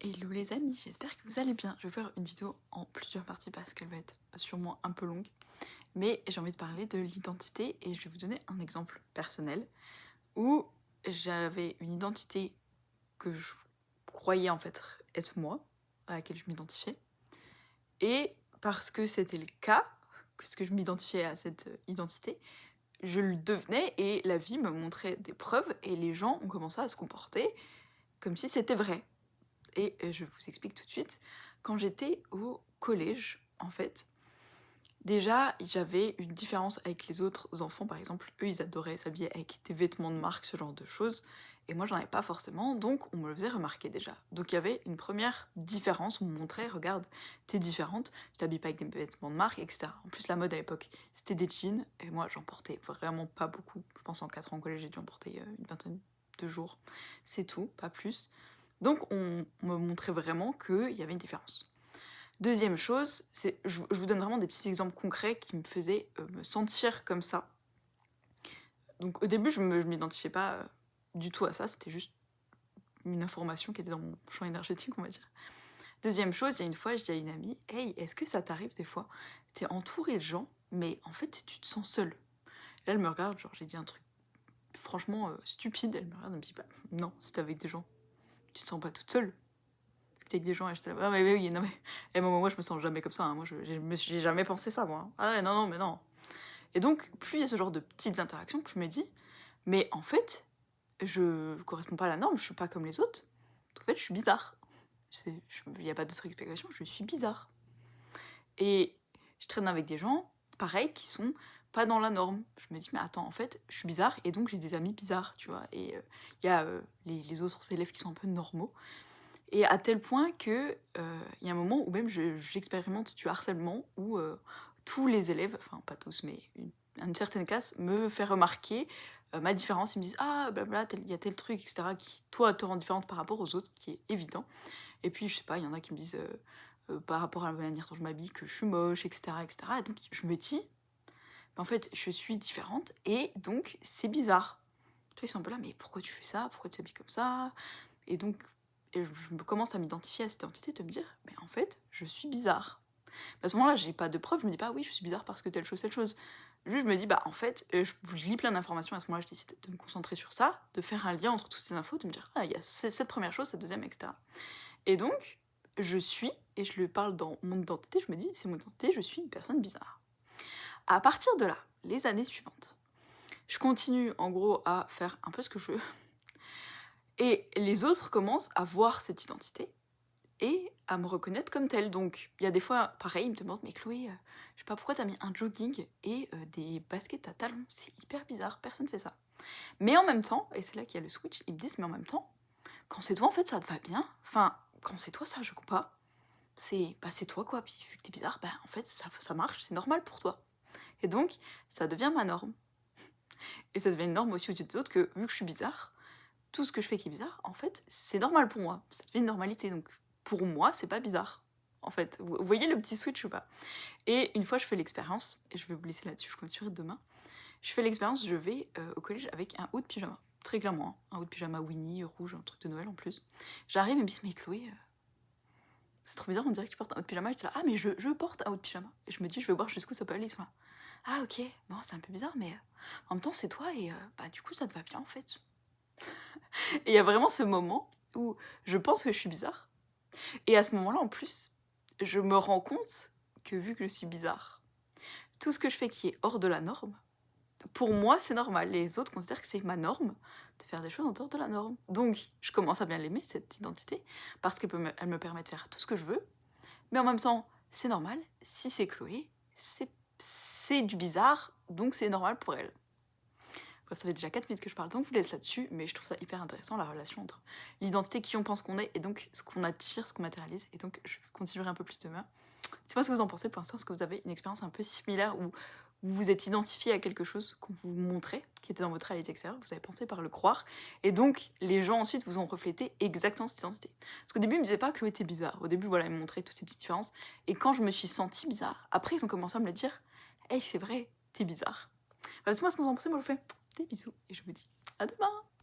Hello les amis, j'espère que vous allez bien. Je vais faire une vidéo en plusieurs parties parce qu'elle va être sûrement un peu longue. Mais j'ai envie de parler de l'identité et je vais vous donner un exemple personnel où j'avais une identité que je croyais en fait être moi, à laquelle je m'identifiais. Et parce que c'était le cas, parce que je m'identifiais à cette identité, je le devenais et la vie me montrait des preuves et les gens ont commencé à se comporter comme si c'était vrai. Et je vous explique tout de suite. Quand j'étais au collège, en fait, déjà, j'avais une différence avec les autres enfants. Par exemple, eux, ils adoraient s'habiller avec des vêtements de marque, ce genre de choses. Et moi, j'en avais pas forcément, donc on me le faisait remarquer déjà. Donc il y avait une première différence, on me montrait, regarde, t'es différente, tu t'habilles pas avec des vêtements de marque, etc. En plus, la mode à l'époque, c'était des jeans, et moi, j'en portais vraiment pas beaucoup. Je pense en 4 ans au collège, j'ai dû en porter une vingtaine de jours. C'est tout, pas plus. Donc on me montrait vraiment qu'il y avait une différence. Deuxième chose, c'est, je vous donne vraiment des petits exemples concrets qui me faisaient me sentir comme ça. Donc au début, je m'identifiais pas du tout à ça, c'était juste une information qui était dans mon champ énergétique, on va dire. Deuxième chose, il y a une fois, je dis à une amie, hey, est-ce que ça t'arrive des fois, t'es entourée de gens, mais en fait, tu te sens seule. Là, elle me regarde, genre, j'ai dit un truc franchement stupide, elle me regarde, elle me dit, bah non, si t'es avec des gens, tu te sens pas toute seule. Avec des gens, et j'étais là, ah mais oui, non mais... Et moi, je me sens jamais comme ça, hein. Moi, j'ai jamais pensé ça, moi. Ah ouais, non, non, mais non. Et donc, plus il y a ce genre de petites interactions que je me dis, mais en fait, je corresponds pas à la norme, je suis pas comme les autres. Donc, en fait, je suis bizarre. Il n'y a pas d'autre explication, je suis bizarre. Et je traîne avec des gens, pareil, qui sont pas dans la norme. Je me dis, mais attends, en fait, je suis bizarre, et donc j'ai des amis bizarres, tu vois. Et il y a les autres élèves qui sont un peu normaux. Et à tel point que y a un moment où même j'expérimente du harcèlement où tous les élèves, enfin pas tous, mais une certaine classe me fait remarquer ma différence. Ils me disent ah blabla, il y a tel truc, etc. qui toi te rend différente par rapport aux autres, qui est évident. Et puis je sais pas, il y en a qui me disent par rapport à la manière dont je m'habille que je suis moche, etc., etc. Et donc je me dis, en fait je suis différente et donc c'est bizarre. Tu vois, ils sont un peu là, mais pourquoi tu fais ça? Pourquoi tu t'habilles comme ça? Et donc, je me commence à m'identifier à cette identité, de me dire, mais en fait, je suis bizarre. À ce moment-là, j'ai pas de preuve, je me dis pas, oui, je suis bizarre parce que telle chose, telle chose. Juste, je me dis, bah en fait, je lis plein d'informations, à ce moment-là, je décide de me concentrer sur ça, de faire un lien entre toutes ces infos, de me dire, ah, il y a cette première chose, cette deuxième, etc. Et donc, je suis, et je le parle dans mon identité, je me dis, c'est mon identité, je suis une personne bizarre. À partir de là, les années suivantes, je continue en gros à faire un peu ce que je veux. Et les autres commencent à voir cette identité et à me reconnaître comme telle. Donc, il y a des fois, pareil, ils me demandent, mais Chloé, je sais pas pourquoi t'as mis un jogging et des baskets à talons, c'est hyper bizarre, personne fait ça. Mais en même temps, et c'est là qu'il y a le switch, ils me disent, mais en même temps, quand c'est toi, en fait, ça te va bien. Enfin, quand c'est toi, ça, je comprends pas. C'est toi, quoi. Puis vu que t'es bizarre, ben, en fait, ça marche, c'est normal pour toi. Et donc, ça devient ma norme. Et ça devient une norme aussi au-dessus des autres que, vu que je suis bizarre, tout ce que je fais qui est bizarre, en fait, c'est normal pour moi. Ça devient une normalité. Donc, pour moi, c'est pas bizarre. En fait, vous voyez le petit switch ou pas? Et une fois, je fais l'expérience, et je vais vous laisser là-dessus, je continuerai demain. Je fais l'expérience, je vais au collège avec un haut de pyjama. Très clairement, hein, un haut de pyjama Winnie, rouge, un truc de Noël en plus. J'arrive et me dis, mais Chloé, c'est trop bizarre, on dirait que tu portes un haut de pyjama. J'étais là, ah, mais je porte un haut de pyjama. Et je me dis, je vais voir jusqu'où ça peut aller. Ils sont là, ah, ok, bon, c'est un peu bizarre, mais en même temps, c'est toi, et bah, du coup, ça te va bien en fait. Et il y a vraiment ce moment où je pense que je suis bizarre. Et à ce moment-là, en plus, je me rends compte que vu que je suis bizarre, tout ce que je fais qui est hors de la norme, pour moi, c'est normal. Les autres considèrent que c'est ma norme de faire des choses en dehors de la norme. Donc, je commence à bien l'aimer, cette identité, parce qu'elle me permet de faire tout ce que je veux. Mais en même temps, c'est normal. Si c'est Chloé, c'est du bizarre, donc c'est normal pour elle. Bref, ça fait déjà 4 minutes que je parle, donc je vous laisse là-dessus, mais je trouve ça hyper intéressant, la relation entre l'identité qui on pense qu'on est, et donc ce qu'on attire, ce qu'on matérialise, et donc je continuerai un peu plus demain. Dites-moi ce que vous en pensez pour l'instant, est-ce que vous avez une expérience un peu similaire où vous vous êtes identifié à quelque chose qu'on vous montrait, qui était dans votre réalité extérieure, vous avez pensé par le croire, et donc les gens ensuite vous ont reflété exactement cette identité. Parce qu'au début, ils me disaient pas que Chloé était bizarre, au début, voilà, ils me montraient toutes ces petites différences, et quand je me suis sentie bizarre, après ils ont commencé à me le dire, hey, c'est vrai, t'es bizarre. Enfin, dites-moi ce que vous en pensez, moi je vous fais des bisous, et je vous dis à demain.